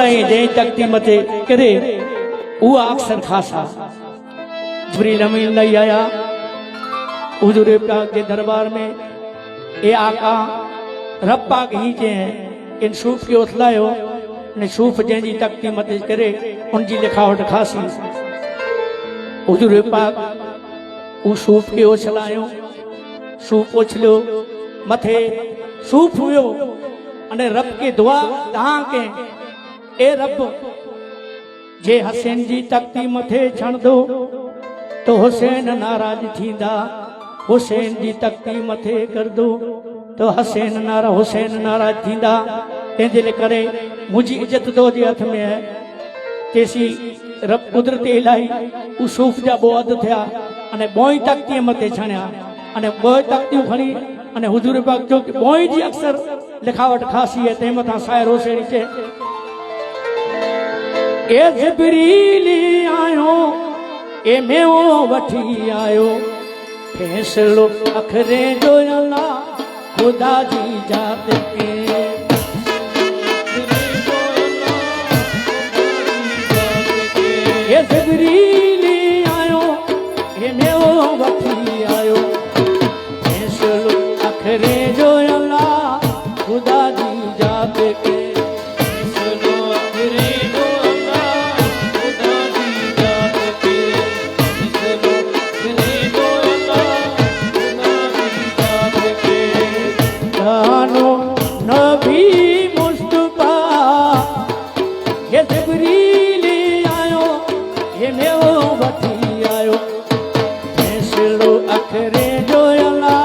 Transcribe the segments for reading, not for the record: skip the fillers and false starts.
ओसलाएं जै तकती मथे करे वो अक्सर खासा जिब्रील अमीन लई आया हुजूर पाक के दरबार में ए आका रब पाक ही जे इन सूफ के ओसलायो ने सूफ जैजी तकती मथे करे उनजी लिखावट खासी हुजूर पाक वो सूफ के ओसलायो सूफ ओछलो मथे सूफ हुयो अने रब के दुआ तहां के ए रब जे हुसैन जी तकती मथे छण दो तो हुसैन नाराज थींदा हुसैन जी तकती मथे कर दो तो हुसैन नाराज थींदा तंहिंजे करे मुंहिंजी इज्जत तो जे हथ में है तेसी रब कुदरत इलाही उ सूफ जा बो अध थिया अने बोई तकती मथे छणिया अने बोई तकतियूं खणी अने हुजूर पाक जो बोई जी अक्सर लिखावट खासी है ते मथा शायर हुसैन चे ए जिब्रील आयो ए मेओ वठी आयो फैसलो अखरे जो अल्लाह खुदा जी जात के ए जिब्रील आयो ए मेओ वठी आयो फैसलो अखरे जो अल्लाह खुदा जी जात के फैसलो अखरे जो अल्लाह खुदा जी जात के फैसलो अखरे जो अल्लाह खुदा जी जात के जानो नबी मुस्तफा ये जिब्रील आयो ये मेओ वठी आयो फैसलो अखरे जो अल्लाह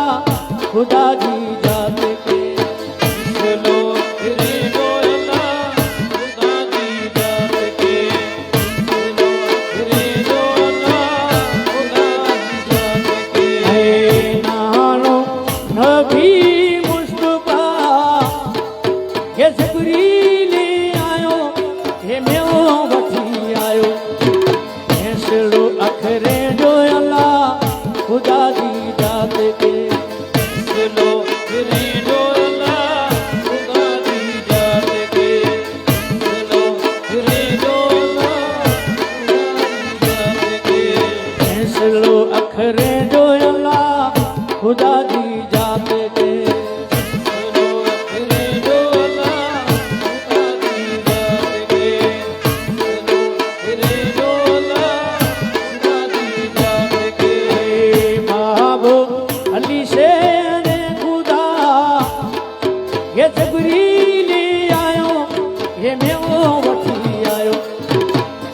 खुदा जी जात के फैसलो अखरे जो अल्लाह खुदा जी जात के फैसलो अखरे जो अल्लाह खुदा जी जात के ऐ नानो नबी मुस्तफा ये जिब्रील आयो ये मेओ वठी आयो फैसलो अखरे जो अल्लाह खुदा जी जात के फैसलो अखरे जो अल्लाह खुदा जी जात के फैसलो अखरे जो अल्लाह खुदा जी जात के फैसलो अखरे जो अल्लाह खुदा जी जात के फैसलो अखरे जो अल्लाह खुदा जी जात के फैसलो अखरे जो अल्लाह खुदा जी जात के बाबो अली शेर खुदा ये जिब्रील आयो ये मेओ वठी आयो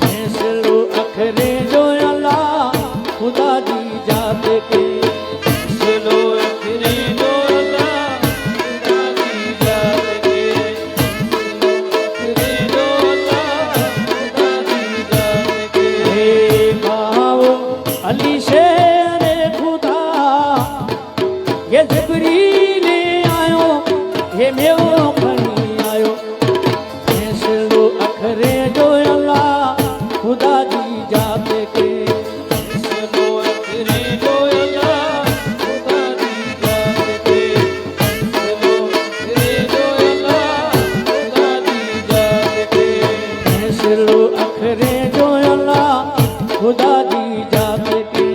फैसलो अखरे जो अल्लाह खुदा जी जात के फैसलो अखरे जो अल्लाह खुदा जी जात के फैसलो अखरे जो अल्लाह खुदा जी जात के हे बाबो अली शेर खुदा ये जिब्रील आयो ये मेओ खणी आयो फैसलो अखरे जो अल्लाह खुदा जी जात के फैसलो अखरे जो अल्लाह खुदा जी जात के फैसलो अखरे जो अल्लाह खुदा जी जात के फैसलो अखरे जो अल्लाह खुदा जी जात के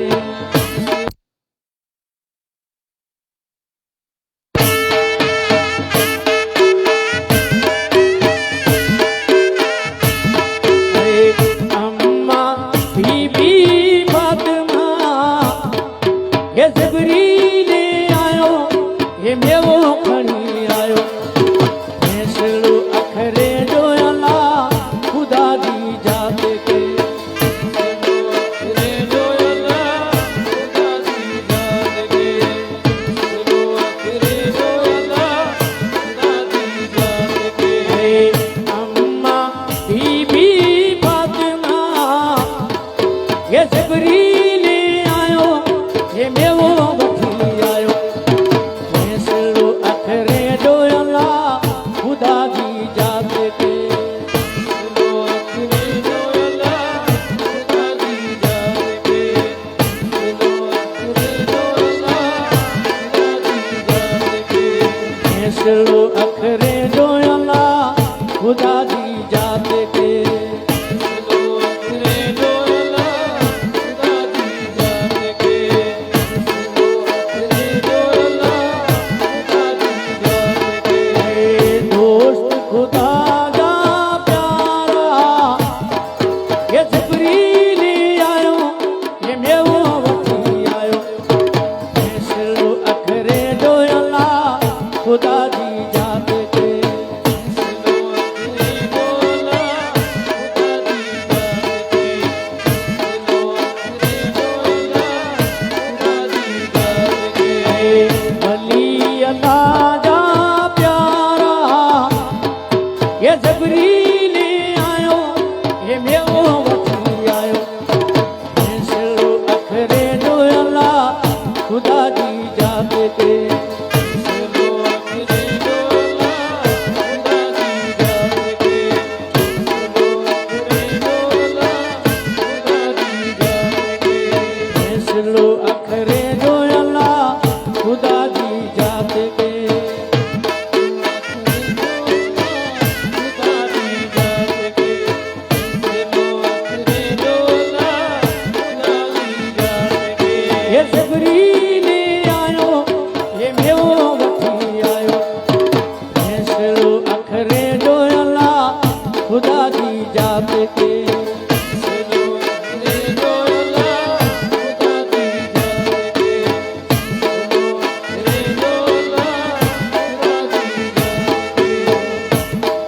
अम्मा बीबी फातिमा ये जिब्रील आयो ये मेओ खणी आयो फैसलो अखरे जो अल्लाह खुदा जी जा खुदा दी जात के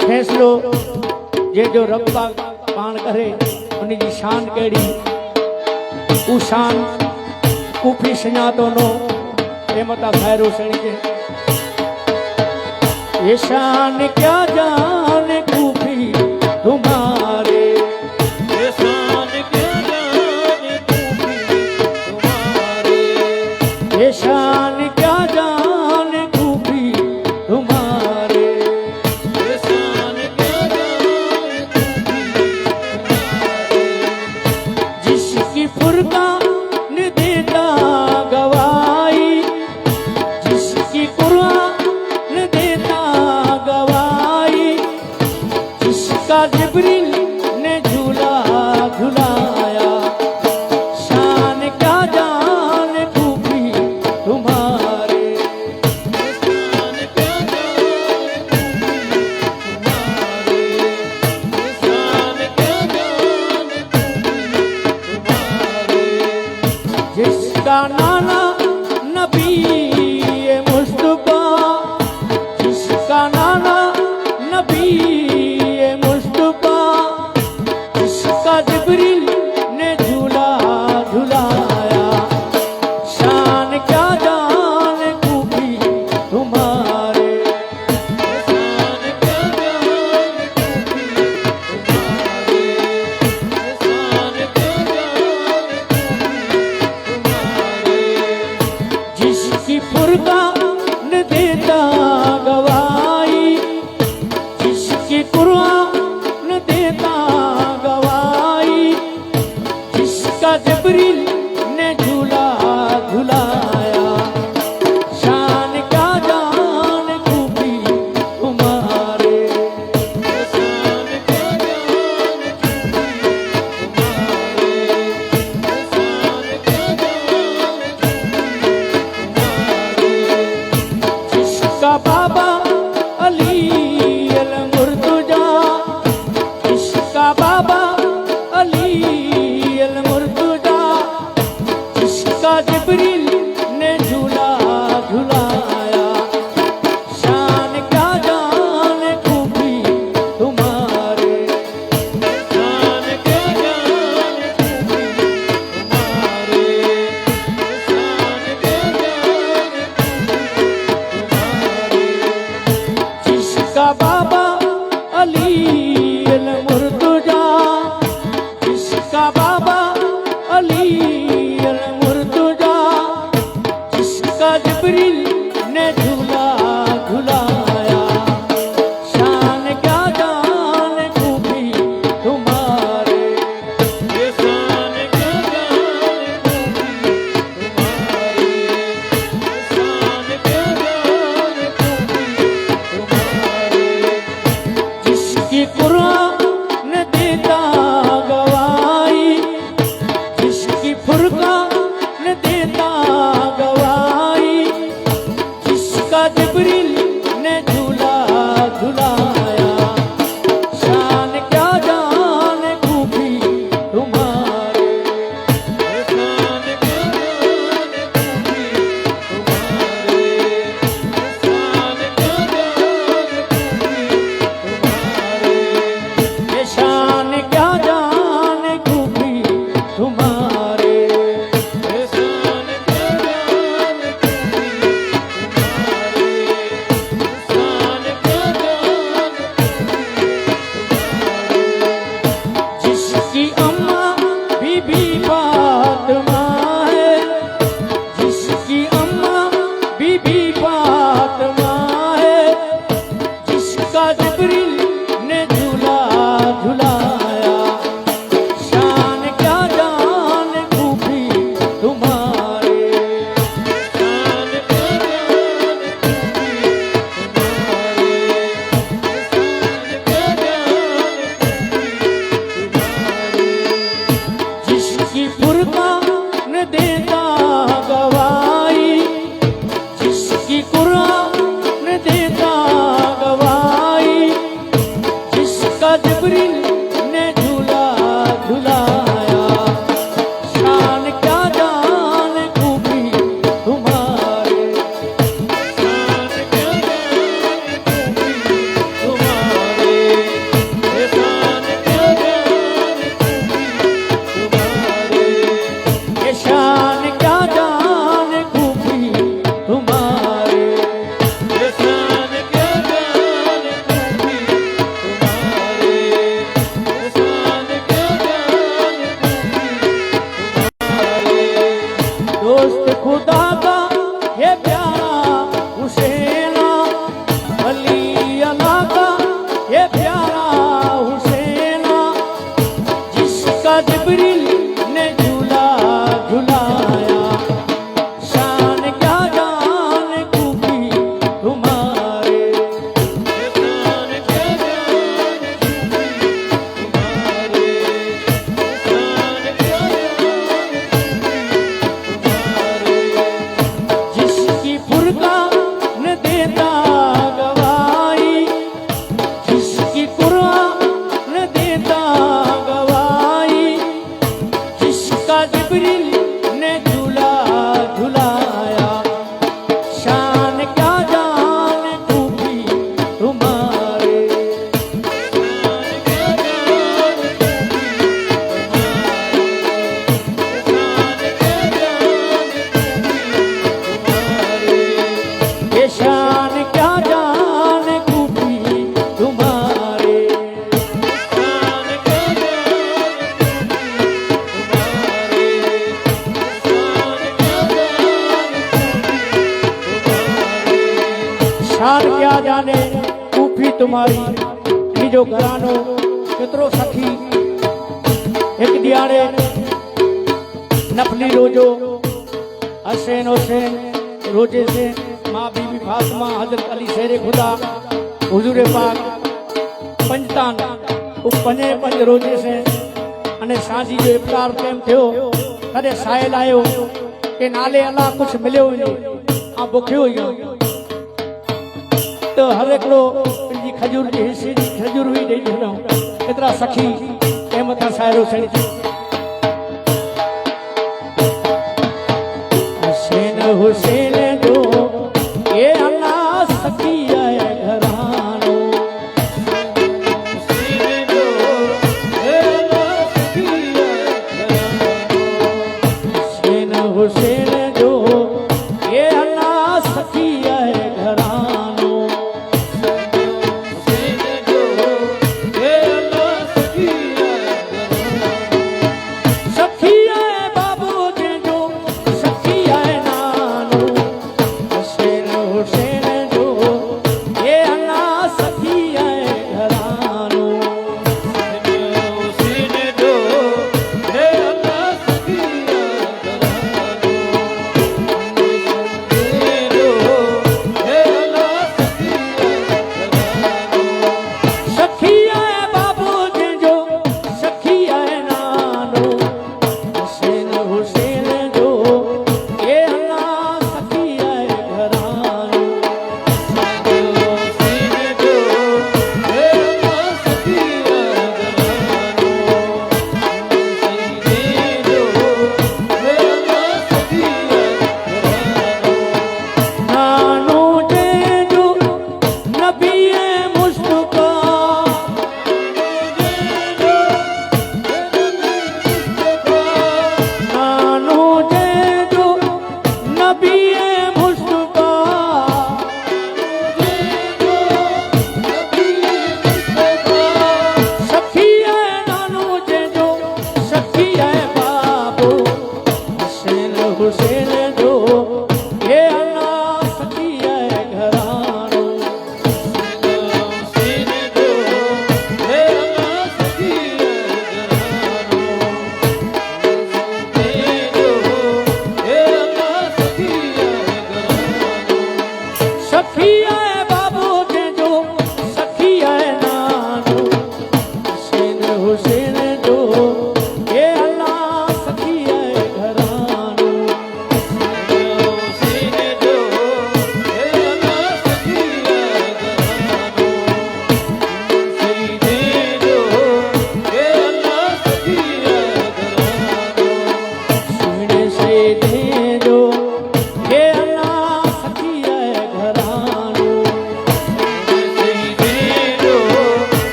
फैसलो जे जो रब पाण करे उन जी शान कहिड़ी उ शान कूफी सुञातो नो ए मता खैरो सणी के ये शान क्या जान कूफी तुम्हारे ये शान क्या जान कूफी तुम्हारे ये शान क्या जान कूफी तुम्हारे ये शान क्या जान कूफी तुम्हारे जिसकी फुरकान देता गवाही जिसकी कुरान देता गवाही जिसका जिब्रील ने झूला झुलाया शान क्या जान कूफी तुम्हारे ये शान क्या जान कूफी तुम्हारे ये शान क्या जान कूफी तुम्हारे जिसका नाना नबी ये मुस्तफा जिसका नाना नबी ये मुस्तफा जिसका जिब्रील ने झूला झुलाया शान क्या जान कूफी तुम्हारे ये शान क्या जान कूफी तुम्हारे ये शान क्या जान कूफी तुम्हारे जिसकी फुरकान देता गवाही जिसकी कुरान देता गवाही जिसका जिब्रील ने झूला झुलाया शान क्या जान कूफी तुम्हारे ये शान क्या जान कूफी तुम्हारे ये शान क्या जान कूफी तुम्हारे जिसका बाबा अली अल मुर्तजा जिसका बाबा अली अल मुर्तजा जिसका जिब्रील ने झूला झुलाया शान क्या जान कूफी तुम्हारे शान क्या जान कूफी तुम्हारे ये शान क्या जान कूफी तुम्हारे जिसका बाबा अली अल मुर्तजा जिसका बाबा अली अल मुर्तजा जिसका जिब्रील ने झूला झुलाया शान क्या जान कूफी तुम्हारे ये शान क्या जान कूफी तुम्हारे ये शान क्या जान कूफी तुम्हारे जिसकी कुरान देता गवाही जिब्रील ने झूला झुलाया, शान क्या जान खूबी तुम्हारे, शान क्या जान खूबी तुम्हारे, शान क्या जान खूबी तुम्हारे, ये शान क्या जान खूबी तुम्हारे, शान क्या जान खूबी तुम्हारे, शान क्या जान खूबी तुम्हारे। दोस्त खुदा का ये प्यारा हुसैना, अली अल्लाह का ये प्यारा हुसैना, जिसका जिब्रील ने झूला झुलाया, शान क्या जान खूबी तुम्हारे, शान क्या जान खूबी तुम्हारे, शान क्या जान खूबी तुम्हारे। जिसकी फुरकान देता गवाही, जिसकी कुरान देता गवाही, जिसका जिब्रील ने झूला झुलाया, शान क्या जान खूबी तुम्हारे, शान क्या जान खूबी तुम्हारे, शान क्या जान खूबी तुम्हारे। ये शान क्या जान खूबी तुम्हारे, शान क्या जाने खूबी तुम्हारी, नीजो घरानो केतिरो सखी एक ॾियारे नफली रोजो हसैन हुसैन रोजे से माँ बीबी फातिमा हजरत अली शेरे खुदा हुजूर पाक पंजतान पंजे पंज रोजे से अने सांझी जो इफ्तार टाइम थियो तॾहिं साहिल आयो के नाले अलाह कुझु मिलियो ई न, ऐं बुखियो ई हो, त हर हिकिड़ो पंहिंजी खजूर जे हिसे जी खजूर हुई ॾेई छॾियो, एतिरा सखी कंहिं मथां साहिरो सड़ी हुसैन हुसैन जो ये अल्लाह सखी आहे घरानो, हुसैन जो हे अल्लाह सखी आहे घरानो, हुसैन हुसैन जो ये अल्लाह सखी आहे घरानो, हुसैन जो हे अल्लाह सखी आहे घरानो। सखी आहे बाबू जंहिंजो सखी आहे नानो,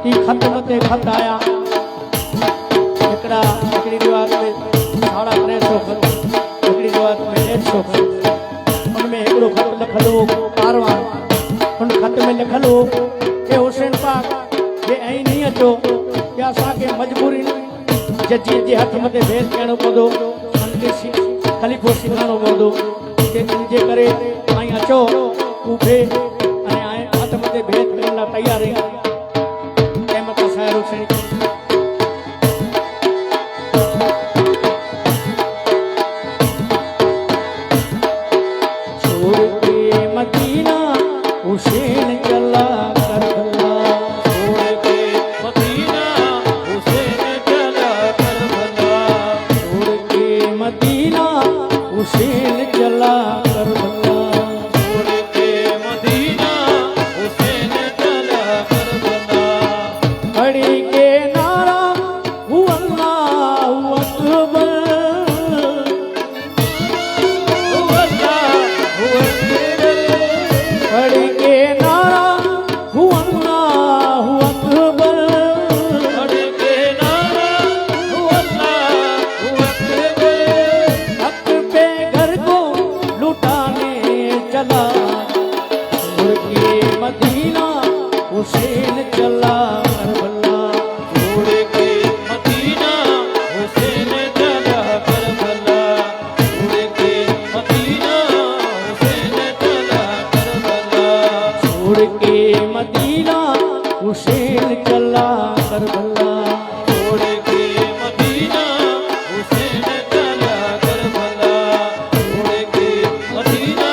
ई खत मते खत आया हिकिड़ी रिवाज में 350 खत हिकिड़ी रिवाज में 150 खत उनमें हिकिड़ो खत लिखल हो कारवां उन खत में लिखल हो कि हुसैन पाक जे ऐं नहीं अचो कि असांखे मजबूरी जजी जे हथ मथे भेस करणो पवंदो उनखे ख़लीफ़ो सिखाइणो पवंदो कि इनजे करे ऐं अचो उभे ऐं हथ मथे भेस करण लाइ तयार आहियूं कंहिं मथां शाइर हुसैन छोड़ के मदीना हुसैन चला करबला छोड़ के मदीना हुसैन चला करबला छोड़ के मदीना हुसैन चला करबला छोड़ के मदीना हुसैन चला करबला खड़ी के नारा हु अल्लाहु अकबर खड़ी के नारा हु अल्लाहु अकबर हक पे घर को लुटाने चला छोड़ के मदीना हुसैन चला करबला छोड़ के मदीना हुसैन चला करबला छोड़ के मदीना हुसैन चला करबला छोड़ के मदीना हुसैन चला करबला छोड़ के मदीना हुसैन चला करबला छोड़ के मदीना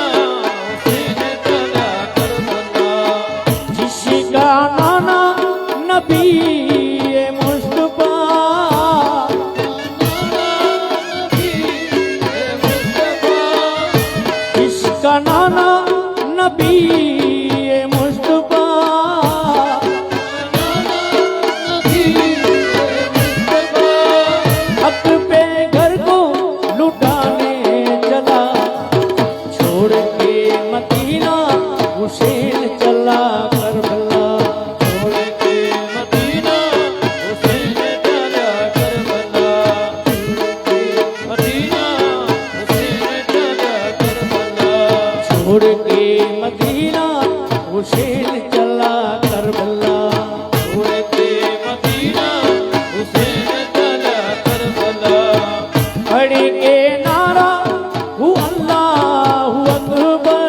हुसैन चला करबला जिसका नाना नबी ये मुस्तफा जिसका नाना नबी ये मुस्तफा हक पे घर को लुटाने चला छोड़ के मदीना हुसैन चला करबला छोड़ के मदीना हुसैन चला करबला मदीना हुसैन चला करबला छोड़ के मदीना हुसैन चला करबला छोड़ के मदीना हुसैन चला करबला खड़ी के नारा हु अल्लाहु अकबर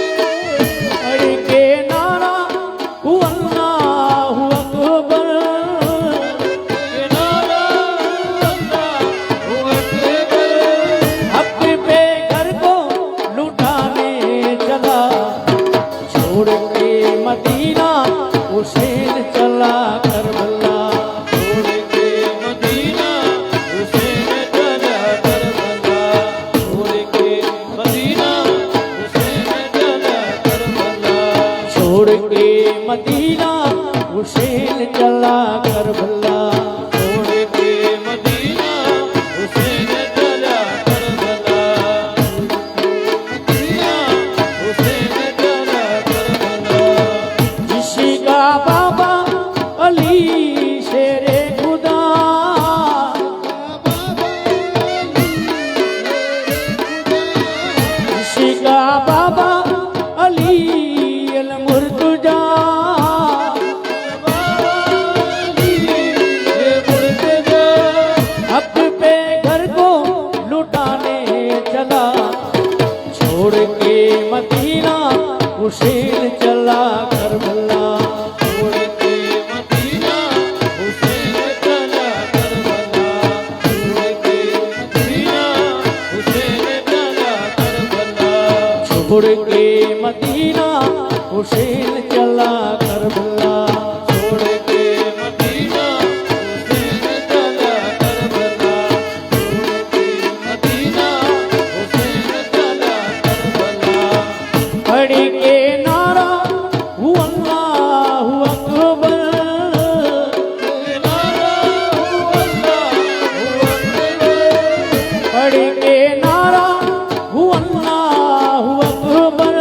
खड़ी के नारा हु अल्लाहु अकबर हक पे घर को लुटाने चला छोड़ के मदीना हुसैन चला करबला छोड़ के मदीना हुसैन चला करबला छोड़ के मदीना हुसैन चला करबला छोड़ के मदीना हुसैन चला करबला छोड़ के मदीना हुसैन चला करबला मदीना हुसैन चला करबला जिसका बाबा अली शेरे खुदा जिसका बाबा अली अल मुर्तजा हक पे घर को लुटाने चला छोड़ के मदीना हुसैन चला करबला छोड़ के मदीना हुसैन चला करबला छोड़ के मदीना हुसैन चला करबला छोड़ के मदीना हुसैन चला करबला छोड़ के मदीना हुसैन चला करबला छोड़ के मदीना हुसैन चला करबला खड़ी के नारा हु अल्लाहु अकबर खड़ी के नारा हु अल्लाहु अकबर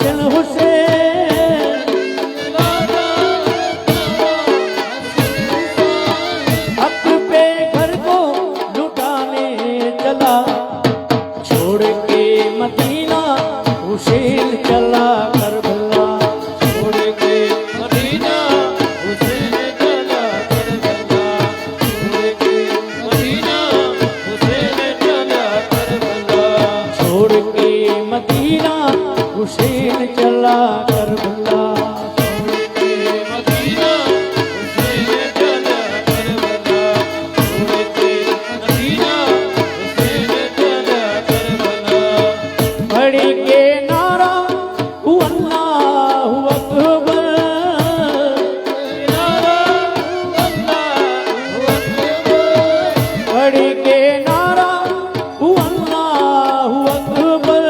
हसन हुसैन हक पे घर को लुटाने चला छोड़ के मदीना हुसैन चला करबला छोड़ के मदीना हुसैन चला करबला छोड़ के मदीना हुसैन चला करबला छोड़ के मदीना हुसैन चला करबला छोड़ के मदीना हुसैन चला करबला छोड़ के मदीना हुसैन चला करबला बड़ी के नारा हु अल्लाहु अकबर बड़ी के नारा हु अल्लाहु अकबर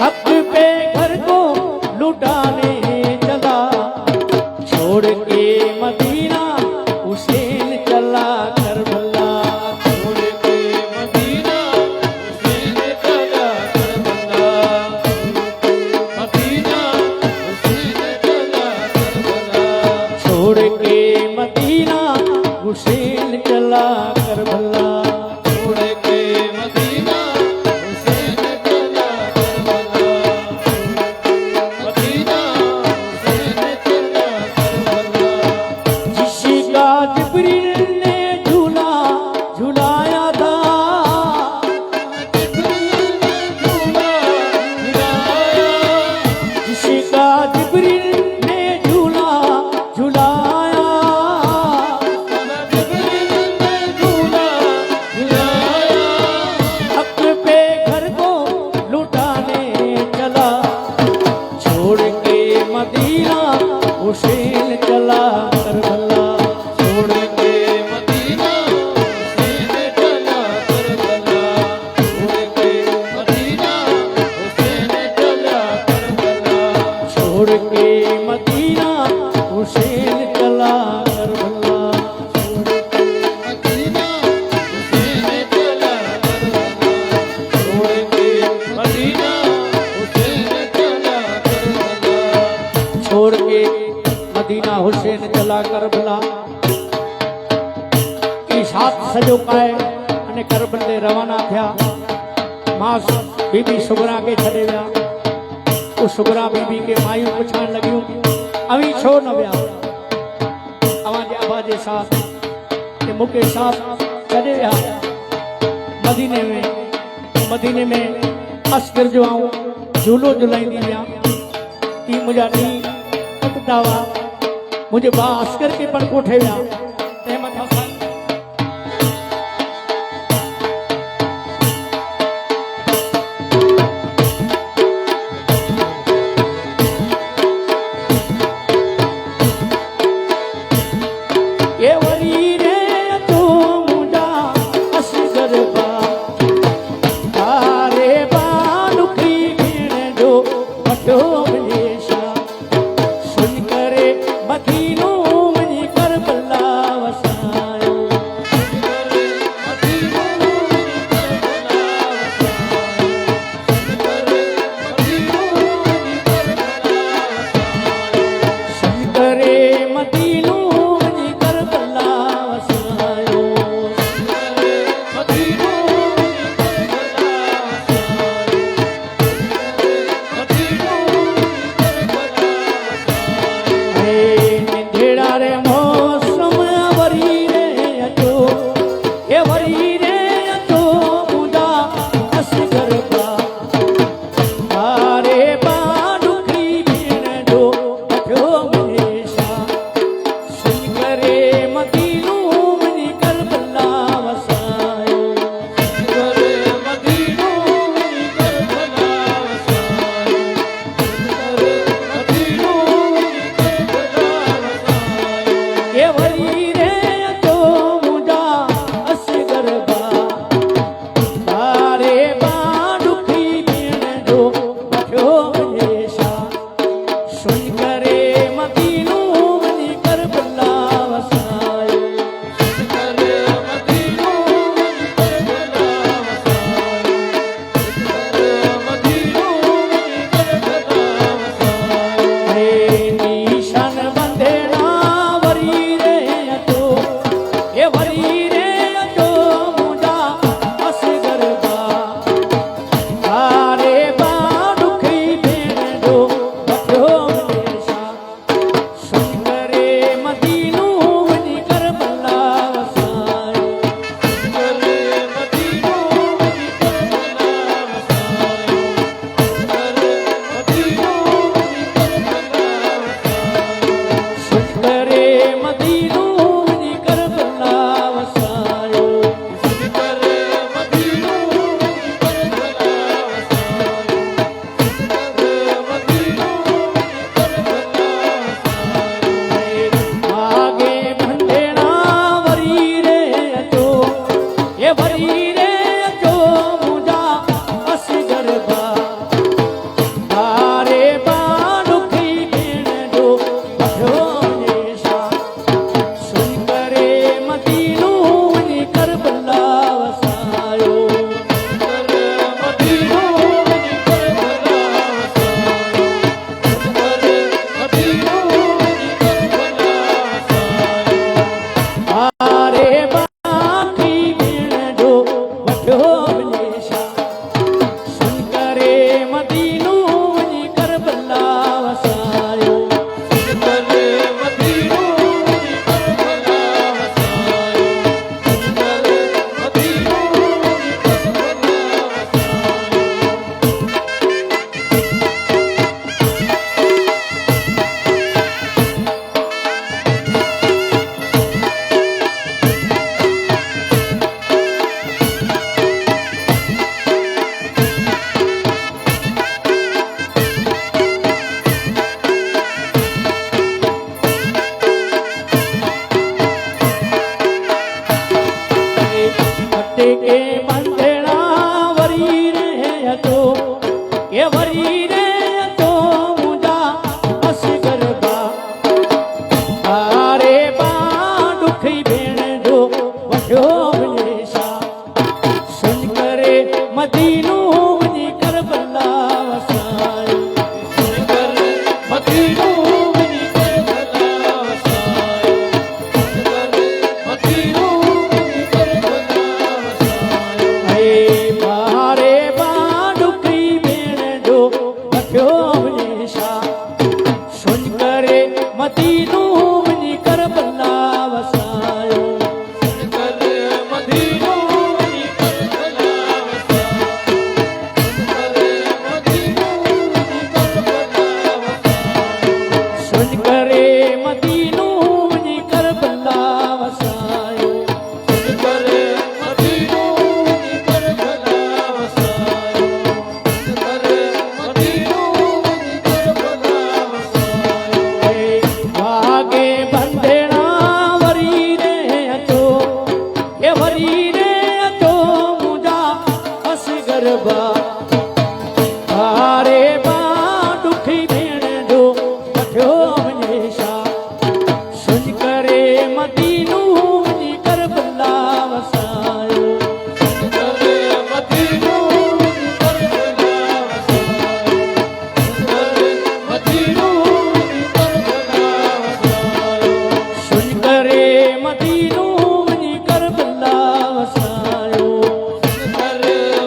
हक पे घर को लुटाने चला छोड़ के मदीना हुसैन चला करबला छोड़ के मदीना हुसैन चला करबला मदीना हुसैन चला करबला छोड़ के मदीना हुसैन चला करबला छोड़ के मदीना हुसैन चला करबला मदीना हुसैन चला करबला जिसका जिब्रील ने झूला झुलाया था जिसका जिब्रील ने झूला झुलाया हक पे घर को लुटाने चला छोड़ के मदीना हुसैन चला करबला छोड़ के मदीना हुसैन चला करबला छोड़ के मदीना हुसैन चला करबला छोड़ के मदीना हुसैन चला करबला मदीना हुसैन चला करबला छोड़ के मदीना हुसैन चला करबला छोड़ के मदीना हुसैन चला करबला की साथ सजो पाए અને કરબલે રવાના થયા मां बीबी सुगरा के छॾे विया उहो सुगरा बीबी के मायूं पुछण लॻियूं अवी छो न विया अवांजे अबा जे साथ के मूंखे साथ छॾे विया मदीने में अस्कर जो आऊं झूलो झुलाईंदी विया की मुंहिंजा ॾींहं कटंदा हुआ मुंहिंजे भाउ अस्कर खे पण कोठे विया तंहिं मथां ये वरी रे तू मुंहिंजा अस्कर बा तारे बा लुखी भेण जो वॾो हमेशा सुन करे मदीनो वञी करबला पठियो विदेशा सुन करे मदीनो वञी करबला वसायो सुन कर मदीनो वञी करबला वसायो सुन कर मदीनो वञी करबला वसायो ऐ बारे बाडुकी भेण जो पठियो विदेशा सुन करे मदीनो वञी करबला वसायो सुन कर मदीनो वञी करबला वसायो सुन कर मदीनो वञी करबला वसायो सुन करे मदीनो वञी करबला वसायो सुन कर मदीनो वञी करबला वसायो सुन कर मदीनो वञी करबला वसायो ऐ भागे बंधेड़ा वरी रे अचो ए वरी रे अचो मुंहिंजा हस गरबा हारे बा दुखी भेण जो पठियो वञेशा सुन करे मदीनो वञी करबला वसायो सुन कर मदीनो वञी करबला वसायो सुन कर मदीनो वञी करबला वसायो सुन करे मदीनो वञी करबला वसायो सुन कर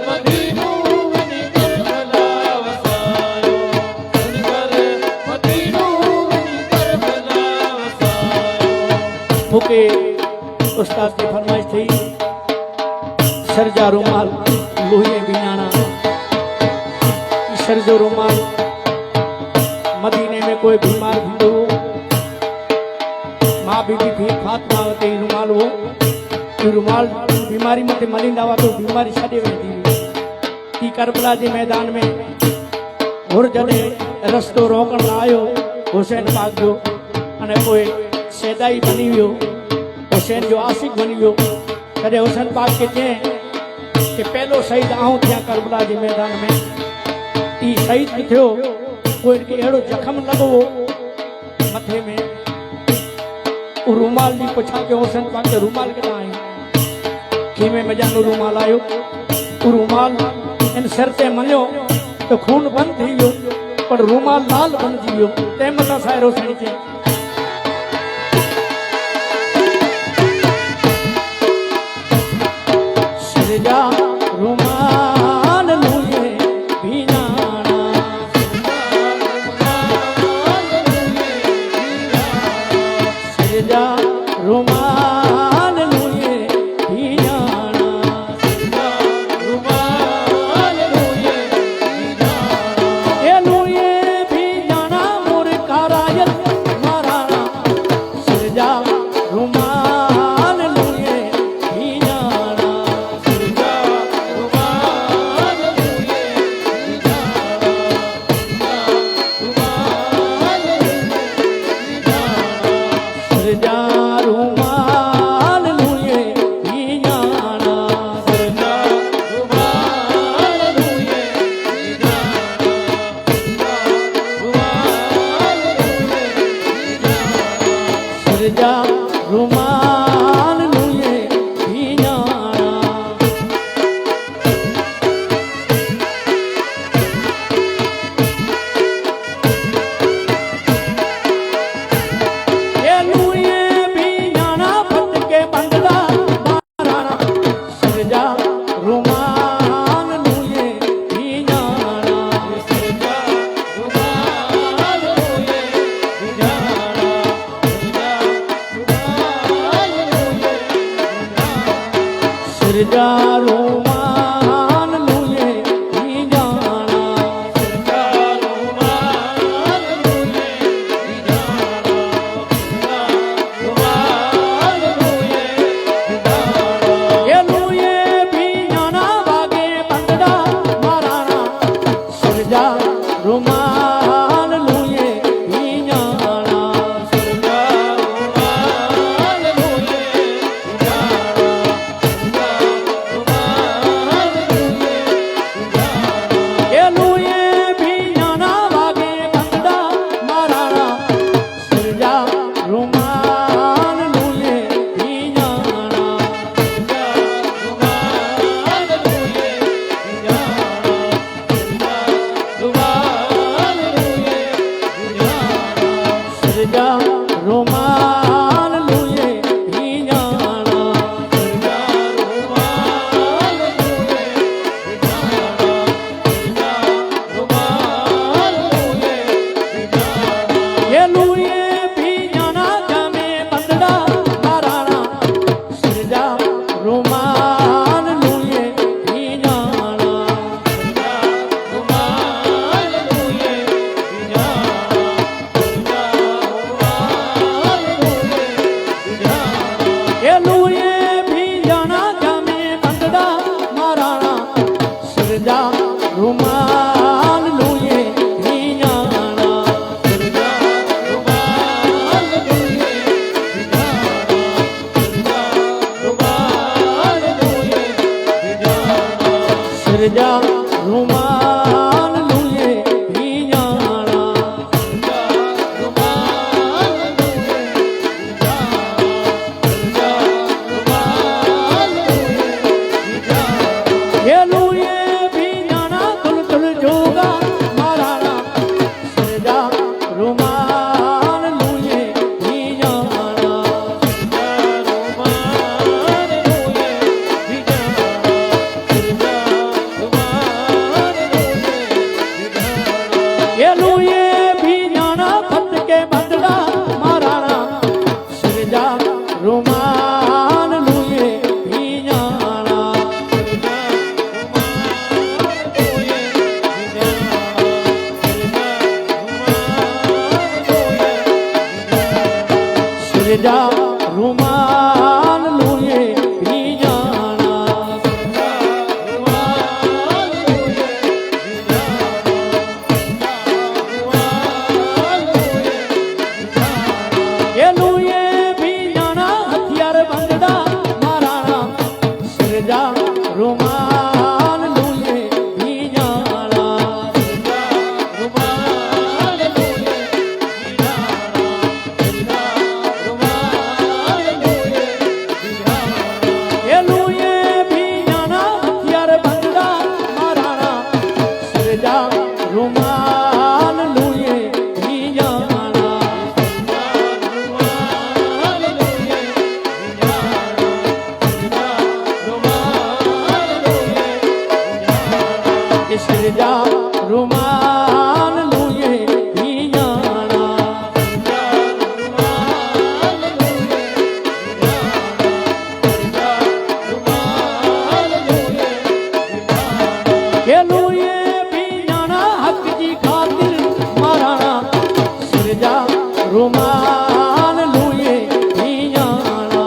मदीनो वञी करबला वसायो सुन कर मदीनो वञी करबला वसायो मूंखे उस्ताद की फरमाइश थी सर जा रुमाल लोहे बिनाना सर जो रुमाल मदीने में कोई बीमार थींदो हो मां बीबी थी फातिमा वटि ई रुमाल हो ई रुमाल बीमारी मथे मलींदा हुआ तो बीमारी छॾे वेंदी हुई। ई करबला जे मैदान में हुर जॾहिं रस्तो रोकण आयो हुसैन पाक जो अने पोइ सैदाई बनी वियो हुसैन जो आशिक बनी वियो तॾहिं हुसैन पाक खे चयईं कि पहलो शहीद आऊं थियां करबला जे मैदान में ई शहीद बि थियो पोइ हिनखे अहिड़ो जख़म लॻो मथे में उहो रूमाल जी पुछां कि हुसैन पाक जो रूमाल किथां आयो खीमे में ॼाणो रूमाल आयो उहो रूमाल इन सिर ते मञियो त खून बंदि थी वियो पर रूमाल लाल बणिजी वियो तंहिं मथां साहिर हुसैन चयईं सिरजा रुमाल लूए भीनाना सिरजा रुमाल लूए भीनाना ए लूए भीनाना मोर कारायल माराना सिरजा रुमाल लूए भीनाना सिरजा रुमाल लूए भीनाना सिरजा रुमाल लूए भीनाना ए लूए भीनाना फट के बंगला माराना सिरजा रुमाल लूए भीनाना सिरजा रुमाल लूए भीनाना ए लूए भीनाना बागे बंगला माराना सिरजा रुमाल लूए भीनाना सिरजा रुमाल लूए भी जाना ये लूए भी जाना तुल तुल जोगा महाराणा सिरजा रुमाल लूए भी जाना ये लूए भी जाना खत के बदला महाराणा सिरजा रुमाल लूए भी जाना सिरजा रुमाल लूए भी जाना ये लूए भी जाना हथियार बंदड़ा महाराणा सिरजा रुमाल लूए भी जाना ये लूए भी जाना हथियार बंदड़ा महाराणा सिरजा रुमाल लूए भी जाना ये सिरजा रुमाल लूए भी जाना ये लूए भी जाना हक जी खातिर महाराणा सिरजा रुमाल लूए भी जाना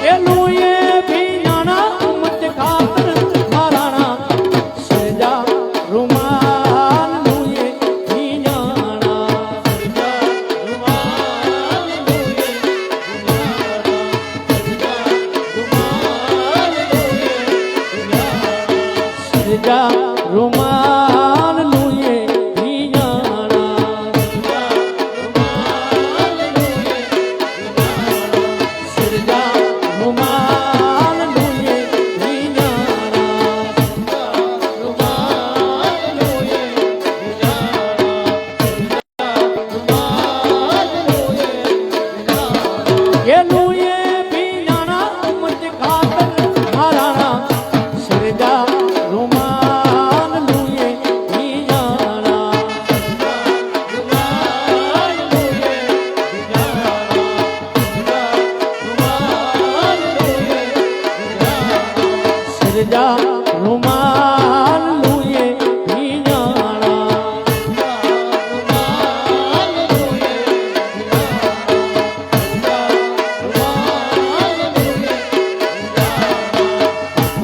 ये लूए भी जाना उम्मत खातिर महाराणा सिरजा रुमाल लूए भी जाना सिरजा रुमाल लूए भी जाना सिरजा रुमाल लूए भी जाना ये लूए भी जाना उम्मत खातिर महाराणा सिरजा रुमाल लूए भी जाना सिरजा रुमाल लूए भी जाना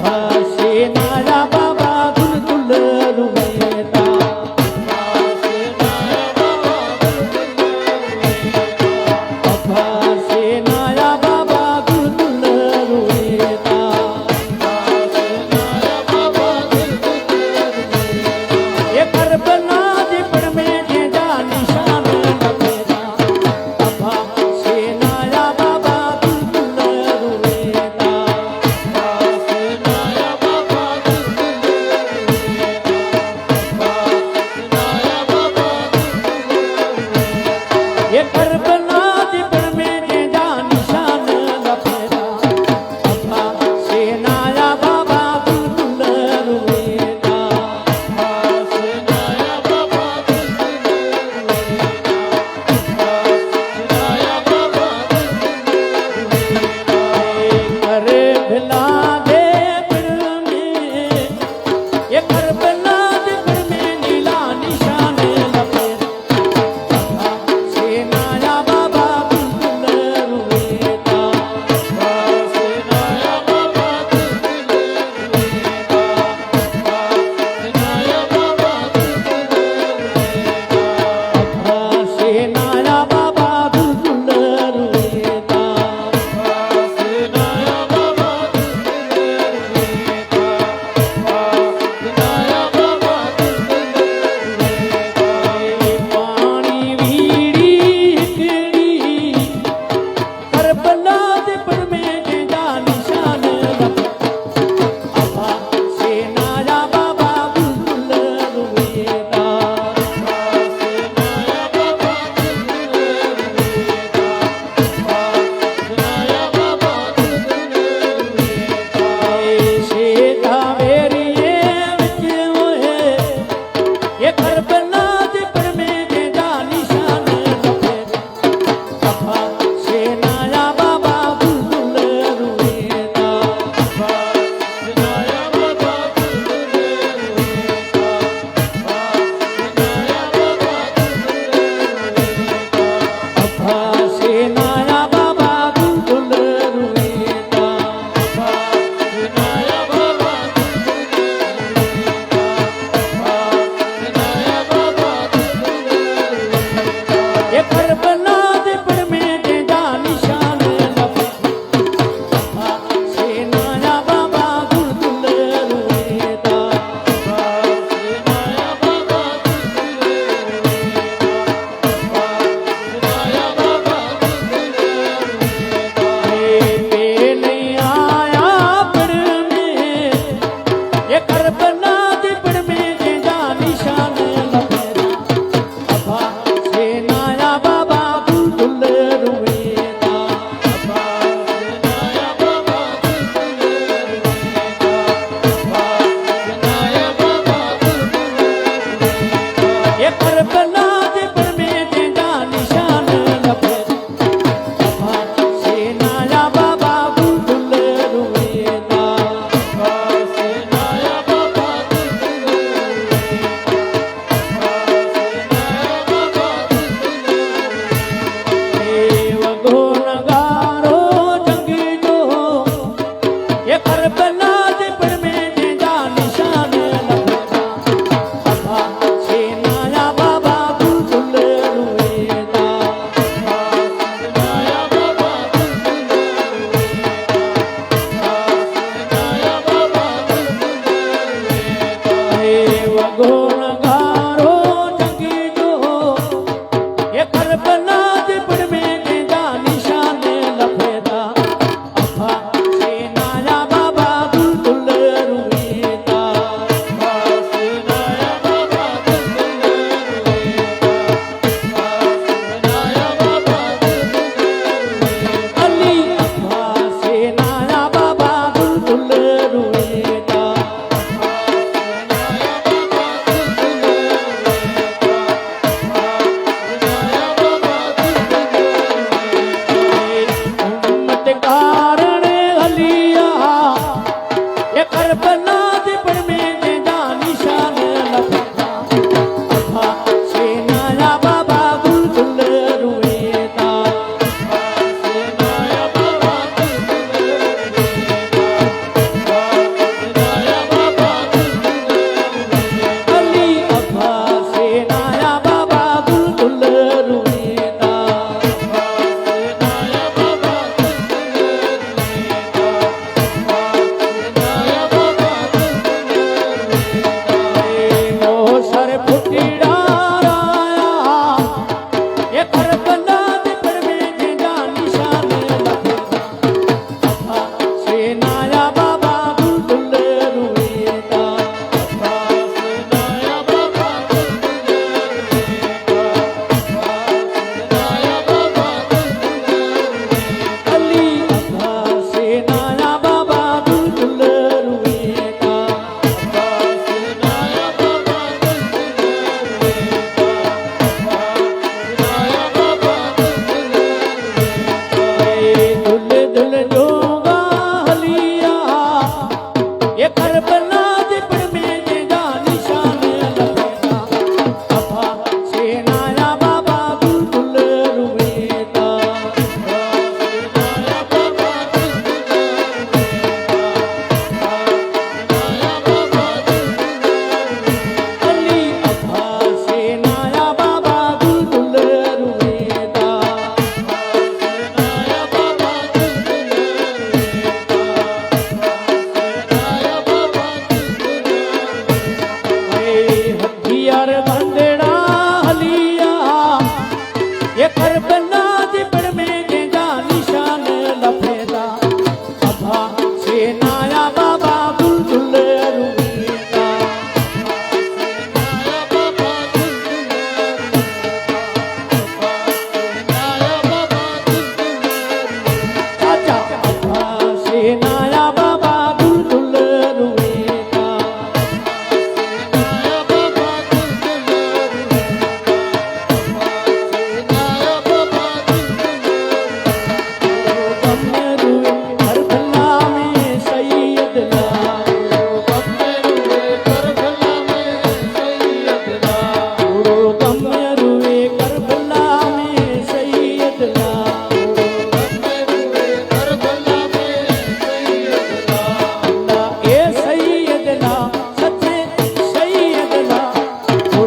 भासे नारा बाबा दुल दुल रुवेता भासे नारा बाबा दुल दुल रुवेता ये करबला दे पर में जेदा निशान लपेटा भासे नारा बाबा दुल दुल रुवेता Bye. करबला दे पर में जेदा निशान लपे अफा सेनाया बाबा बुलबुल रुएदा अफा सेनाया बाबा बुलबुल रुएदा अफा सेनाया बाबा बुलबुल रुएदा अफा सेनाया बाबा ये करबला दे पर में जेदा निशान लपे अफा सेनाया बाबा बुलबुल रुएदा पे नहीं आया पर में ये करबला दे पर में जेदा निशान लपे अफा सेनाया बाबा बुलबुल रुएदा ये करबला दे पर में जेदा निशान लपे अफा सेनाया बाबा बुलबुल रुएदा देव गो नगारो जंगी जो ये करबला दे पर में जेदा निशान लपे अफा सेनाया बाबा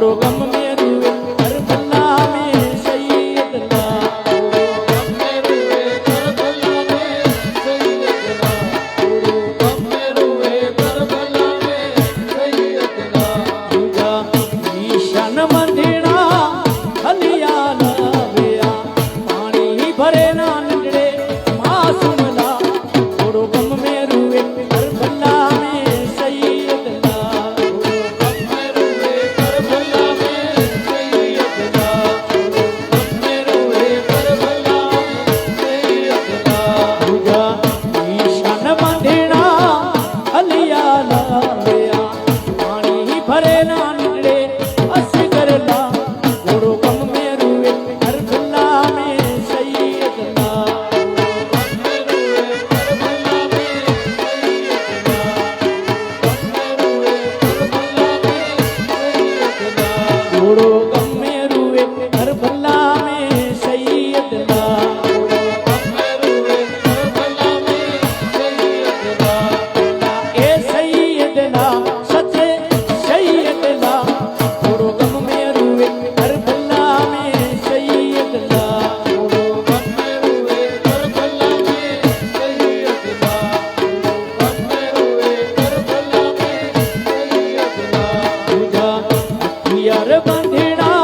थोड़ो गम में रुए करबला में सैयदना तुझा ईशान मंदिरा हलियाल वेया पानी भरे ना नंदड़े मासूमला थोड़ो गम में रुए करबला में सैयदना तुझा ईशान मंदिरा हलियाल वेया पानी भरे ना नंदड़े असगरला थोड़ो गम में रुए करबला में सैयदना थोड़ो गम में रुए करबला में सैयदना ए सैयदना सच्चे सैयदना थोड़ो गम में रुए करबला में सैयदना तुझा हथियार बंधेड़ा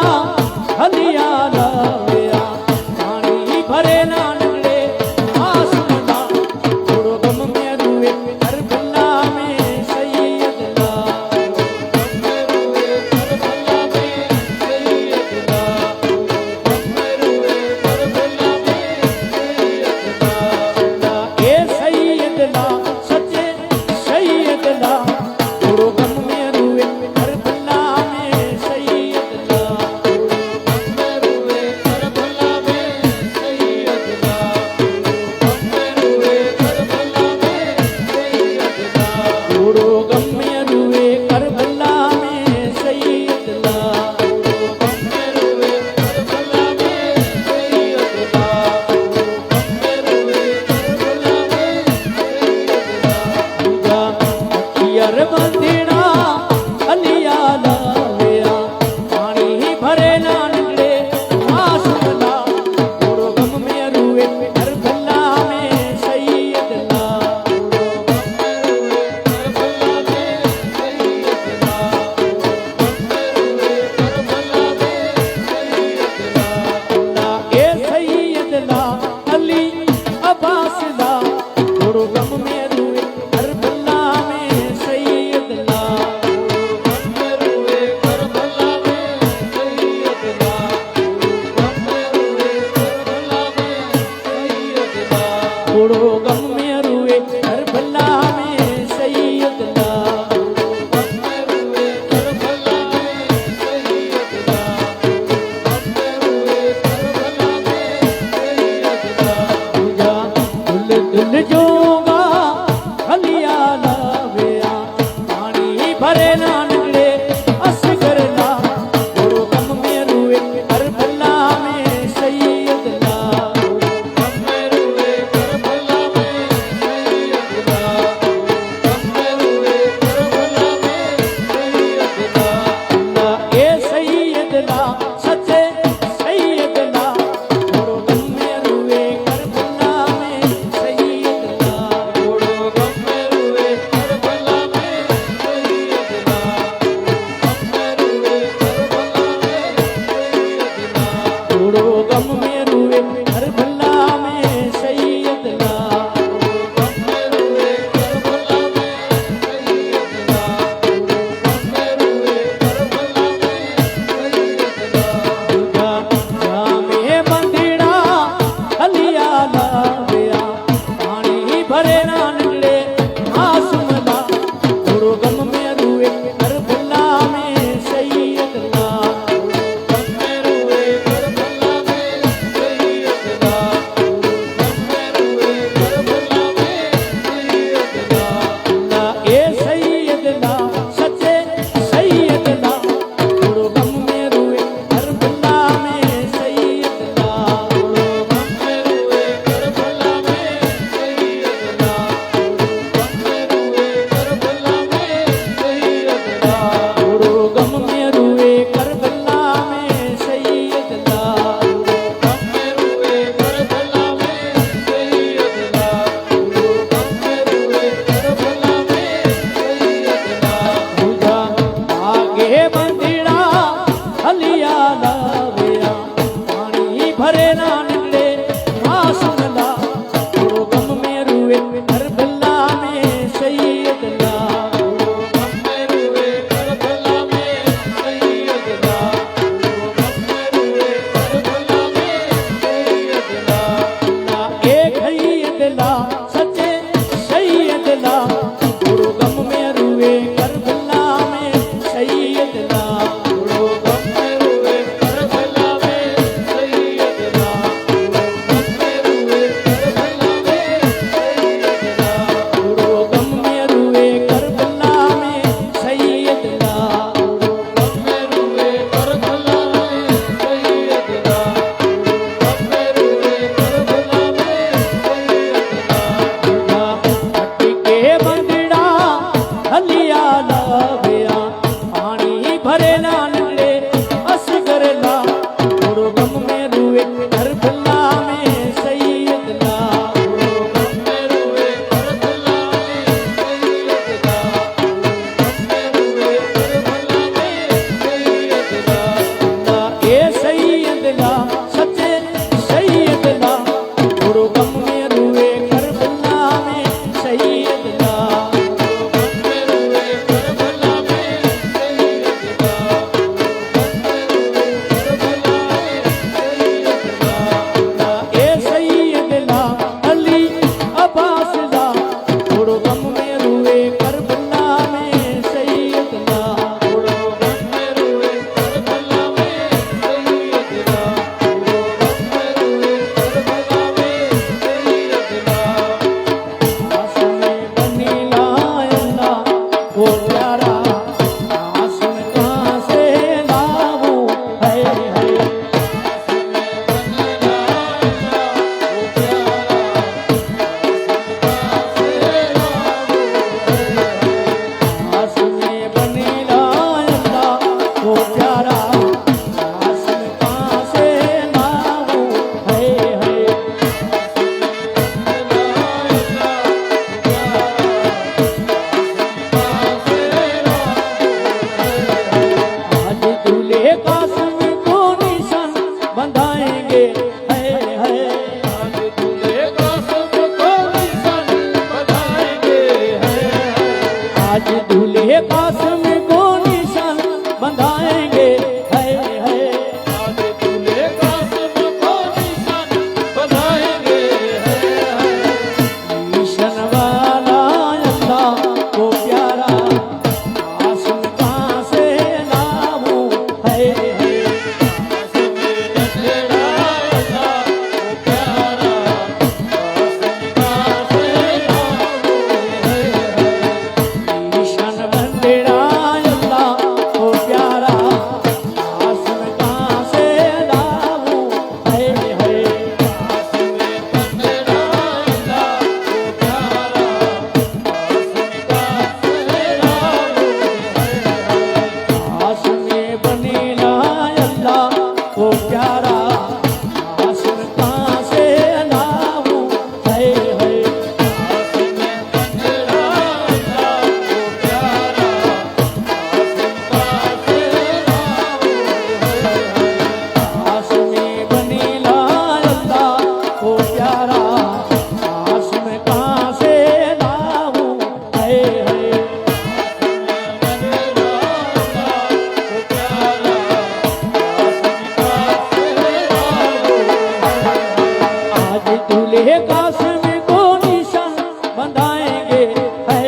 दूल्हे कासिम को निशान बंधाएंगे है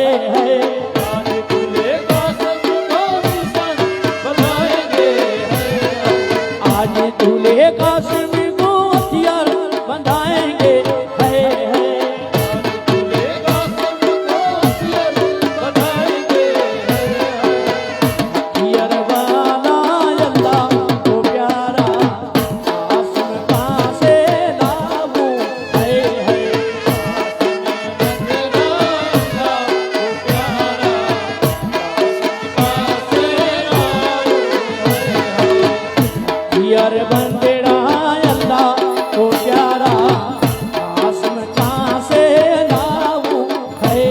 आज दूल्हे कासिम को निशान बनाएंगे आज दूल्हे कासिम को हथियार बंधाएंगे है दूल्हे कासिम को हथियार बनाएंगे हथियार वाला अल्लाह को प्यारा आसमां से लाऊं है हथियार बंदेड़ा अल्लाह को प्यारा आसमां से लाऊं है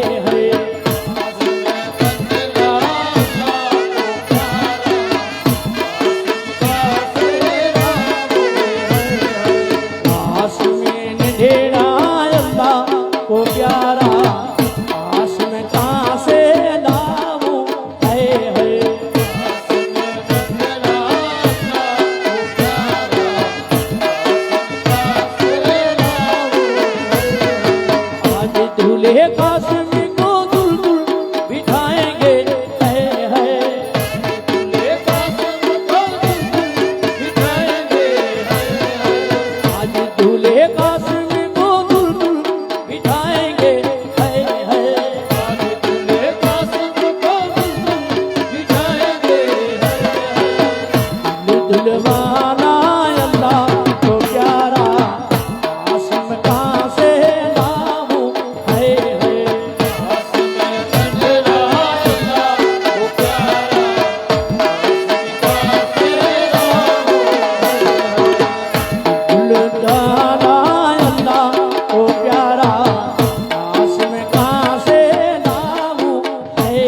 आसमान ढेरा अल्लाह को प्यारा आसमां से लाऊं है आज दूल्हे कासिम को दुल्हन बिठाएंगे है दूल्हे कासिम को बिठाएंगे आज दूल्हे कासिम को दुल्हन बिठाएंगे है आज दूल्हे कासिम को बिठाएंगे दुल्हवाना अल्लाह को प्यारा आसमां से लाऊं है दुल्हवाना अल्लाह को प्यारा आसमां से लाऊं है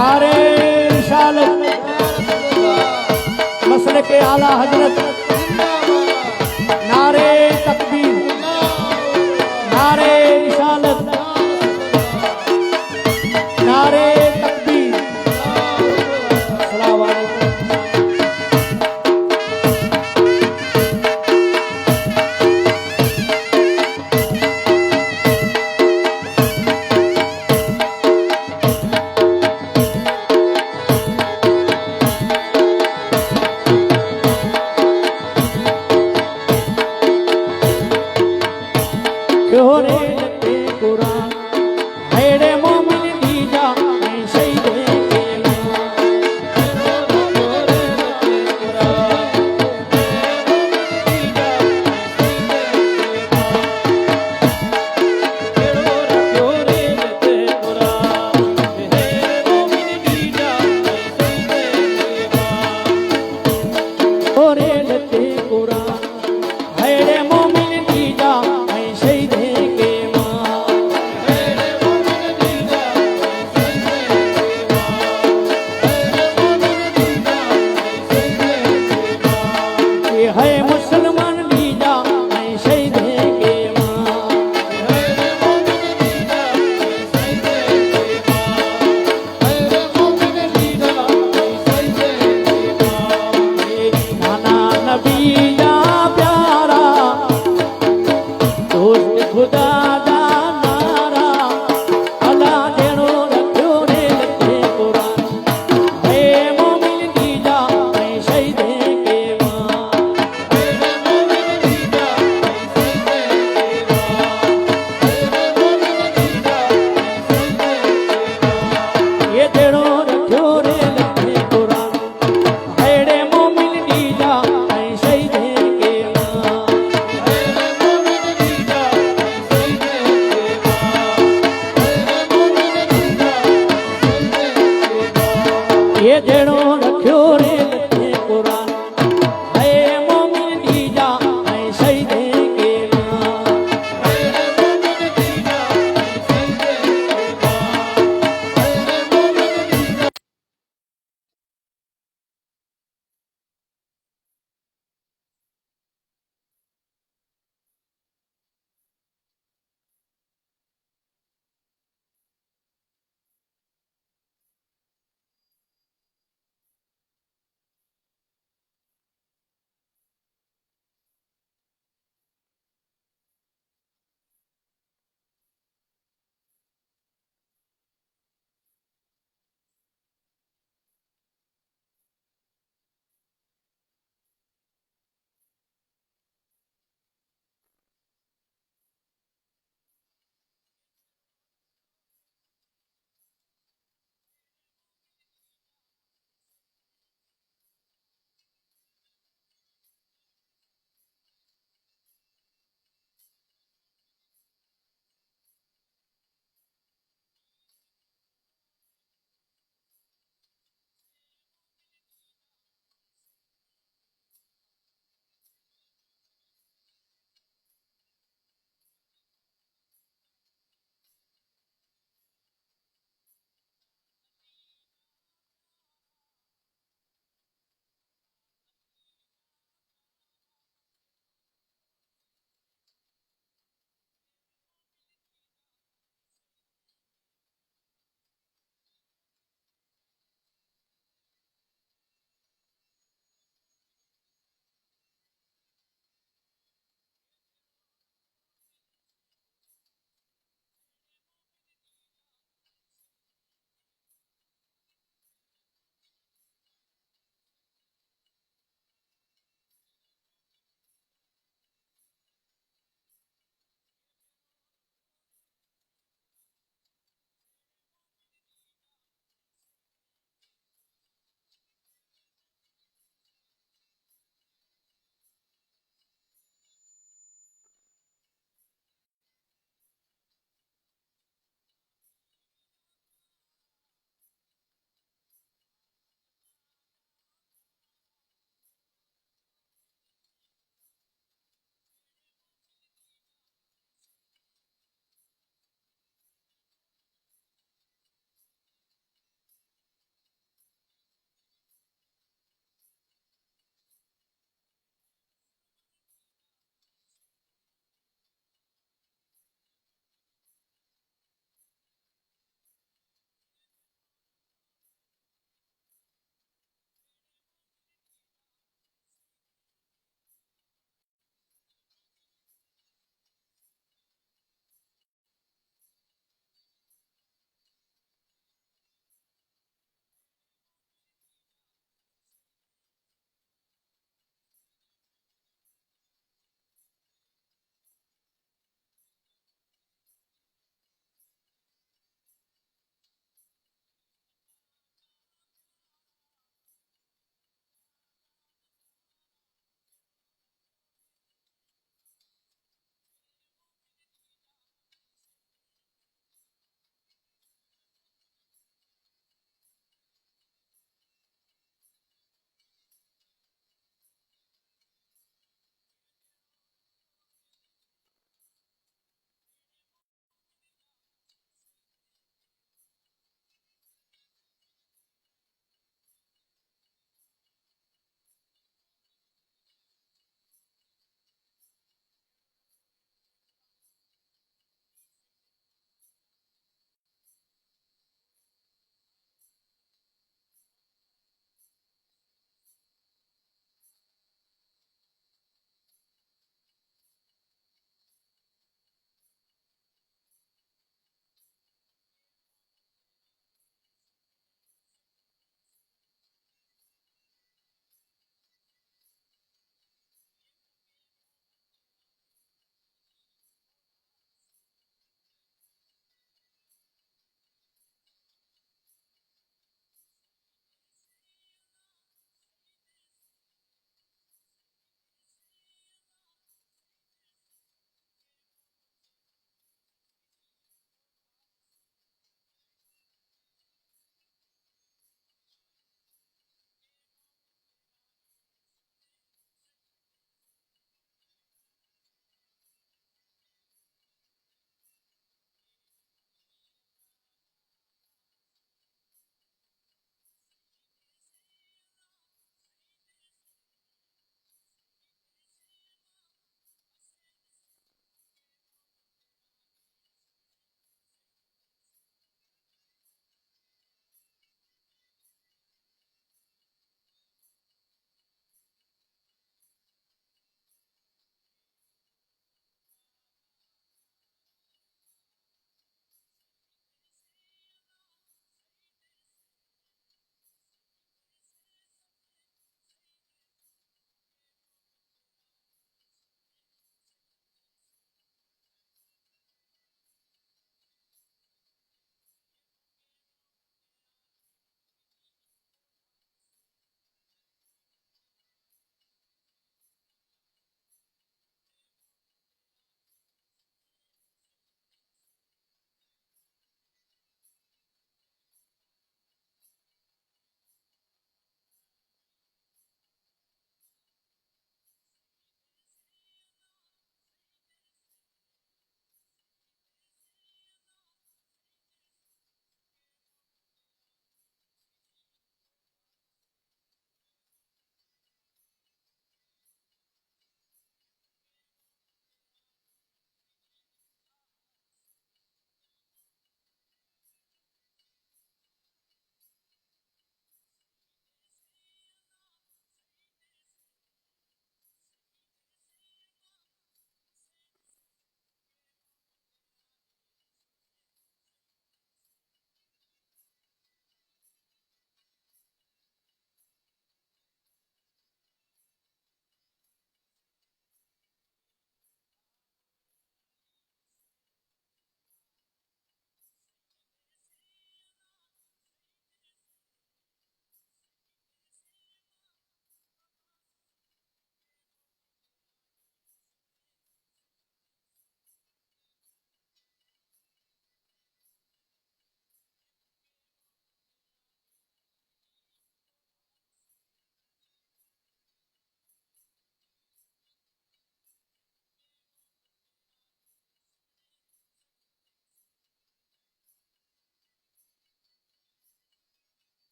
नारे रिसालत मसले के आला हजरत नारे तकबीर नारे रिसालत नारे तकबीर अस्सलाम वालेकुम क्योरे लते कुरान हेड़े मोमिन दीजा मैं शहीदे के क्योरे लते कुरान हेड़े मोमिन दीजा मैं शहीदे के है मुसलमान दीजा मैं शहीदे के नाना नबीजा प्यारा दोस्त खुदा दा नारा अला जेड़ो रखियो रे लते कुरान है मोमिन दीजा मैं शहीदे के ये जेड़ो रखियो रे लते कुरान हेड़े मोमिन दीजा मैं शहीदे के ये जेड़ो रखियो रे